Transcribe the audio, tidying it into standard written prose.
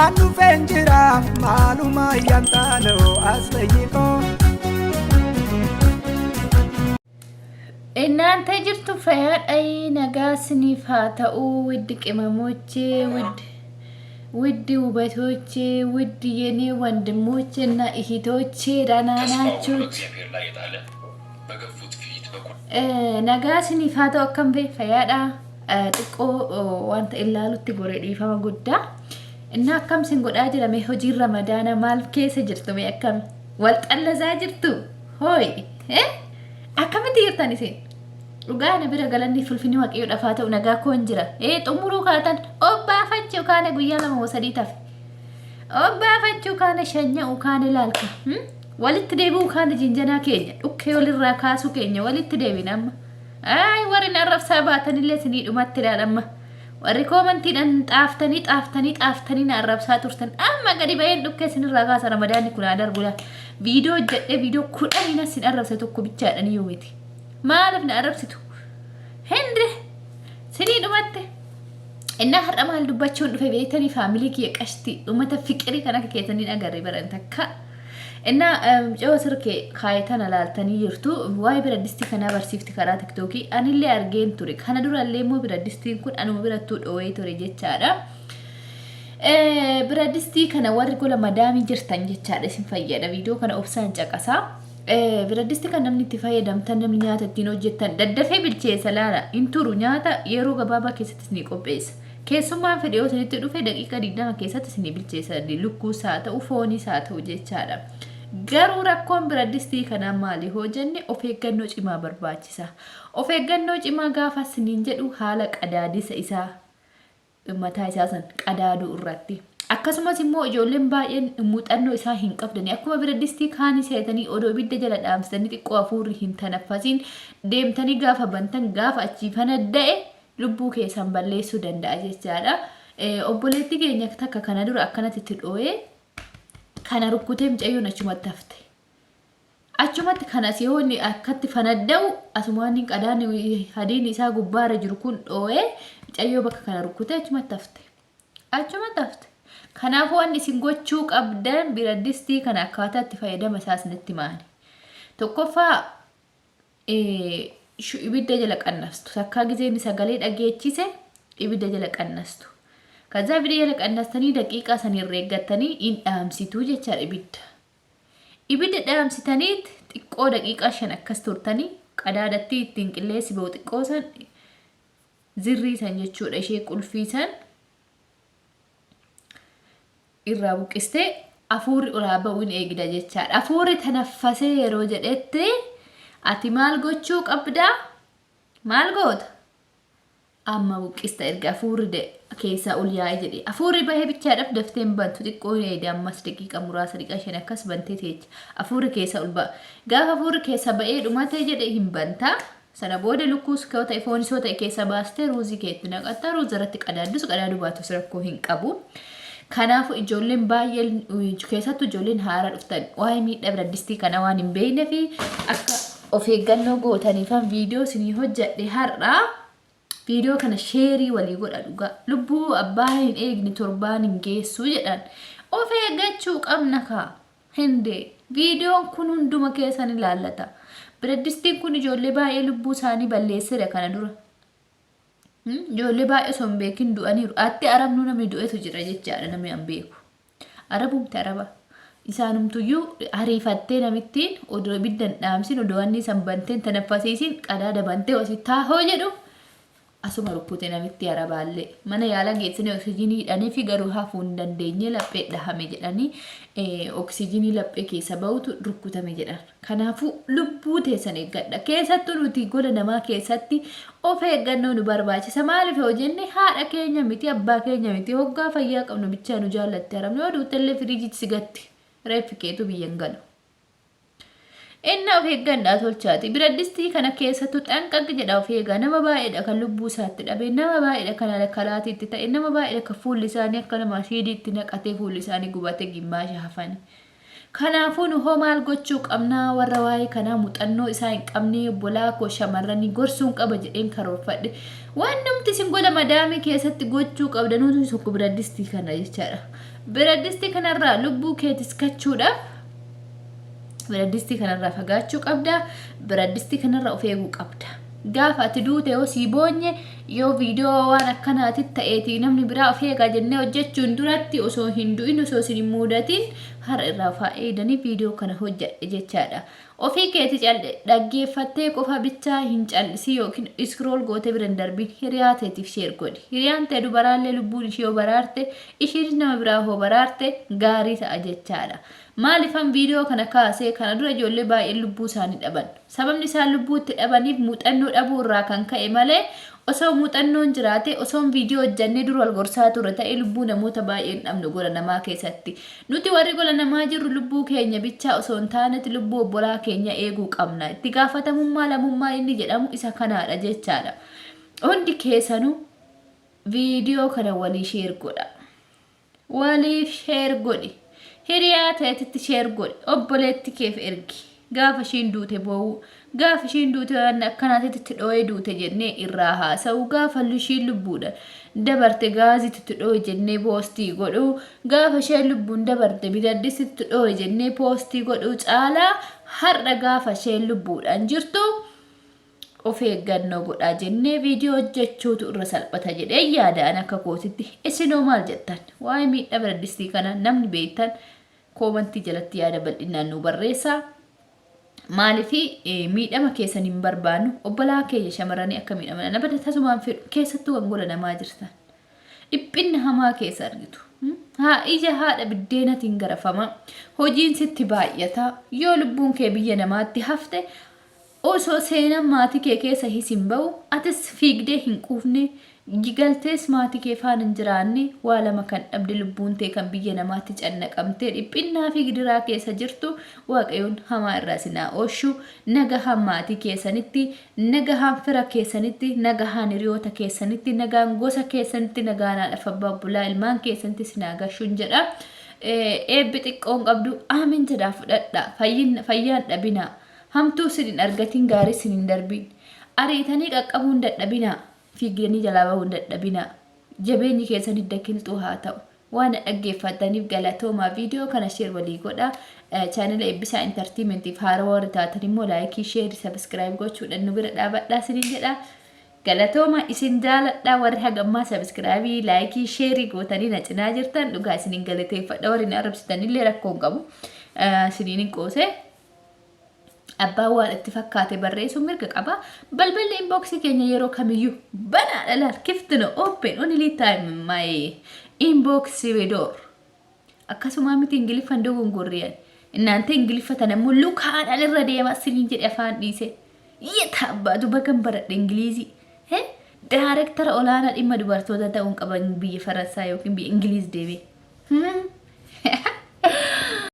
anu fenjira maluma yantano aslayiko እናንተ ጅርቱ ፈያድ አይ ነጋስኒ ፋታኡ ውድ ቅመሞቼ ውድ ውበቶቼ ውድ የኔ ወንድሞቼ እና እህቶቼ ደህና ናችሁ? ነጋስኒ ፋታኡ አከም ፈያዳ ጥቆ ዋንተ ኢላሉቲ ጎሬ ዲፋማ ጉዳ እና አከም ሲንጎዳ ጅራሜ ሆጂ ረመዳና ማልፍ ኬሰ ጅርቱ ሜ አከም ወልጠለዛ ጅርቱ ሆይ akkamitti jirtan isin dhugaana bira galanii fulfinni waaqayyo dhafaa ta'u nagaa koon jira xumuruu kaatan obbaafachuu kaane guyyaa lama wasadii tafe obbaafachuu kaane shanya'uu kaane laalka walitti deebi'uu kaane jinjanaa keenya dhukkee walirraa kaasuu keenya walitti deebina amma ay warri narrabsaa baatanillee sinii dhumatti ilaalamma warri koomantiidhaan xaaftanii narrabsaa turtan amma gadi ba'een dhukkee sinirraa kaasa ramadaanni kun adargula video jedhe video kudhanina sin arrabsa tokko bichaadhan yoo miti maalif na arrabsitu hende sini dhumatte inna har'a maal dubbachuun dhufe beeytanii faamilii kiyya qashti dhumata fiqirii kan akka keessanii agarre baran takka inna coo sirke kaayatan alaaltanii jirtu waa'ee bira distii kana barsiifti karaa tiktokii anillee argeen ture kana durallee immoo bira distiin kun anuma birattuu dhoowee ture jechaadha biradistii kana warri gola madaamii jirtaan jechaadha isin fayyada video kana obsaan caqasa biradistii kan namni itti fayyadamtan namni nyaata ittiin hojjettan daddafee bilcheessa laala inturu nyaata yeroo gabaabaa keessatti isin qopheessa keessummaan fedhii yoo isinitti dhufe daqiiqa 20 keessatti isin bilcheessa lukkuus haa ta'u foonis haa ta'u jechaadha garuu rakkoon biradistii kana maali hoo jenne of eeggannoo cimaa barbaachisa of eeggannoo cimaa gaafa isiniin jedhu haala qadaadisa isaa mataa isaa san qadaaduu irratti akkasumas immoo ijoolleen baay'een muuxannoo isaa hin qabdani akkuma biradistii kaanii seetanii odoo ibidda jala dhaamsanii xiqqoo hafuurri hin tanaffasiin deemtanii gaafa bantan gaafa achiifana da'e lubbuu keessan balleessuu danda'a jechaadha obboleetti keenya takka kana dura akkanatti itti dhoo'ee kana rukkutee mucayyoon achumatti hafte achumatti kanas yoonni akkatti fanadda'u asumaan qadaan hadiin isaa gubbaarra jiru kun dhoo'ee mucayyoo bakka kana rukkutee achumatti hafte kanaafuu wanni isin gochuu qabdan biradistii kana akkaataa itti fayyadama isaas nitti maani tokkoffaa ibidda jala qannastu takkaa gizeen sagalee dhageechise ibidda jala qannastu kaza ibidda jala qannastanii daqiiqaa saniin reeggattanii in dhaamsituu jechaadha ibidda dhaamsitaniit xiqqoo daqiiqaa 5 akkas turtanii qadaadatti ittiin qilleessi ba'u xiqqoo san zirrii san jechuudha ishee qulfiisan irraa buqqistee afuurri ulaa ba'uun eegida jechaadha afuurri tanaffasee yeroo jedhetti ati maal gochuu qabdaa maal goota amma buqqista erga afuurri keessaa ol yaa'e jedhe afuurri bahee bichaadhaaf dafteen bantu xiqqoo eede ammas daqiiqa muraasa dhiqa 5 akkas bantee teecha afuurri keessaa ol ba'a gaafa afuurri keessaa ba'ee dhumatee jedhe hin bantaa sana booda lukkuus koo ta'e foonis ta'e keessa baastee ruuzii keetti naqatta ruuzarratti qadaaduu baatus rakkoo hin qabu kanaafuu ijoolleen baay'een keessattuu ijoolleen haaraa dhuftan waa'ee miidhaa biradistii kana waan hin beekne fi akka of eeggannoo gootaniifan viidiyoo isinii hojjedhe har'a viidiyoo kana sheerii walii godha dhugaa lubbuu abbaa hin eegne torbaan hin geessu jedhan of eeggachuu qabna kaa hinde viidiyoon kun hunduma keessan ilaallata biradistiin kun ijoollee baay'ee lubbuu isaanii balleessira kana dura ijoollee baay'ee son beekin du'aniiru atti arabnu namni du'etu jira jechaadha namni an beeku arabumti araba isaanumtuyyuu ariifattee namittiin odoo ibiddan dhaamsin odoo wanni san banteen tanaffasiisin qadaada bantee osii taahoo jedhu asuma rukkute namitti arabaallee mana yaala geessine oksijiinii hidhanii fi garuu hafuu hin dandeenye laphee dhahame jedhanii oksijiinii laphee keessa ba'utu rukkutame jedhan kanaafuu lubbuu teessan eeggadha keessattuu nuti gola namaa keessatti of eeggannoo nu barbaachisa maaliif yoo jenne haadha keenya miti abbaa keenya miti hoggaa fayyaa qabnu bichaa nu jaallatte arabne yoo duutellee firiijitti sigatti reeffi keetu biyyan galu inna of eeggandaa tolchaati biradistii kana keessattuu xanqaqi jedha of eegaa nama baay'eedha kan lubbuu isaatti dhabe nama baay'eedha kan kalaatiitti ta'e nama baay'eedha kan fuulli isaanii akka nama shiidiitti naqatee fuulli isaanii gubatee gimmaasha hafan Kanaafuu nu hoo maal gochuu qabnaa warra waa'ee kanaa muuxannoo isaa hin qabne bolaa koo shamarranii gorsuun qaba jedheen karoorfadhe. Waan namti isin gola madaamii keessatti gochuu qabda nuti tokko biraddistii kana jechaadha. Biraddistii kanarraa lubbuu keetis kachuudhaaf biraddistii kanarraa fagaachuu qabda. Biraddistii kanarraa of eeguu qabda. Gaafa ati duute yoo si boonye yoo viidiyoo waan akkanaatti ta'eeti namni biraa of eegaa jennee hojjechuun duratti osoo hin du'in osoo isin hin muudatin har'a irraa faayidanii viidiyoo kana hojjedhe jechaadha. Ofii keeti dhaggeeffattee qofa bichaa hin callisii yookiin iskrool gootee bira hin darbiin hiriyaa teetiif sheer godhi. Hiriyaan ta'e dubaraallee lubbuun ishee yoo baraarte ishiin nama biraa hoo baraarte gaarii ta'a jechaadha. Maalifan viidiyoo kana kaasee kana dura ijoollee baay'een lubbuu isaanii dhaban. Sababni isaan lubbuutti dhabaniif muuxannoo dhabuu irraa kan ka'e malee osoo muuxannoon jiraate osoo viidiyoo hojjannee dura wal gorsaa ture ta'e lubbuu namoota baay'een dhabnu gola namaa keessatti. Nuti warri gola namaa jirru lubbuu keenya bichaa osoo hin taanetti lubbuu obbolaa keenya eeguu qabna. Itti gaafatamummaa lammummaa inni jedhamu isa kanaadha jechaadha. Hundi keessanuu viidiyoo kana walii sheer godha. Waliif sheer godhi. Hiriyaa ta'etti sheer godhi. Obboleetti keef ergi. Gaafa ishiin duute boo'u. Gaafa ishiin duute waan akkanaatti dhoo'ee duute jennee irraa haasa'u. Gaafa ishiin lubbuudha. Dabarte gaazititti dhoo'e jennee poostii godhu. Gaafa isheen lubbuun dabarte biraddisitti dhoo'e jennee poostii godhu caalaa har'a gaafa isheen lubbuudhaan jirtu of eeggannoo godhaa jennee viidiyoo hojjechuutu irra salphata jedhee yaadaan akka kootitti. Isinoo maal jettan? Waa'ee miidhaa biraddistii kana namni beektan koomantii jalatti yaada bal'inaan nu barreessaa. Maalifi miidhama keessan hin barbaannu obbolaa keenya shamarranii akka miidhaman nama tasumaan fedhu keessattuu kan gola namaa jirtan. Dhiphinna hamaa keessa argitu. Ija haadha biddeenatiin garafama. Hojiin sitti baay'ata. Yoo lubbuun kee biyya namaatti hafte osoo seenan maatii kee keessa hin ba'u atis fiigdee hin quufne galtees maatii kee faana hin jiraanne waa lama kan dhabde lubbuun tee kan biyya namaatti cannaqamtee dhiphinnaa fi gidiraa keessa jirtu waaqayyoon hamaa irraa sinaa oolchu nagahaan maatii keessanitti nagahaan fira keessanitti nagahaan hiriyoota keessanitti nagaan gosa keessanitti nagaan haadha abbaa bulaa ilmaan keessanitti sinaa gashuun jedha. Eebbi xiqqoon qabdu aamin jedhaa fudhadhaa fayyaan dhabinaa. Hamtuu sin argatiin gaarii sin darbiin. Ariitanii qaqqabuun dadhabinaa. Fiigdanii jalaa bahuun dadhabinaa. Jabeenyi keessan hidda kilxuu haa ta'u. Waan dhaggeeffataniif galatoomaa viidiyoo kana sheer walii godhaa. Chaanala eebbisaa intartiimentiif haarawaa warri taatan immoo laayikii sheerii sabiskiraayib gochuudhaan nu bira dhaabadhaa isiniin jedha. Galatooma isin jaaladhaa warri hagammaa sabiskiraabii laayikii sheerii gootanii na cinaa jirtan dhugaa isiniin galateeffadha warri na arrabsitanillee rakkoo hin qabu. Isiniin hin qoose. Abbaan waan itti fakkaate barreessuun mirga qaba. Balballi inboxii keenya yeroo kamiyyuu banaadha laal kiftino open only time my inbox door. Akkasuma miti ingiliffaan dogongorriyaan. Inaante ingiliffatan ammoo lukaadhaan irra deema isiniin jedhe afaan dhiise. Yeta abbaatu bagan baradhe ingilizii. Daarektara olaanaa dhimma dubartoota ta'uun qaban biyya Faransaa yookiin biyya Ingiliiz deeme.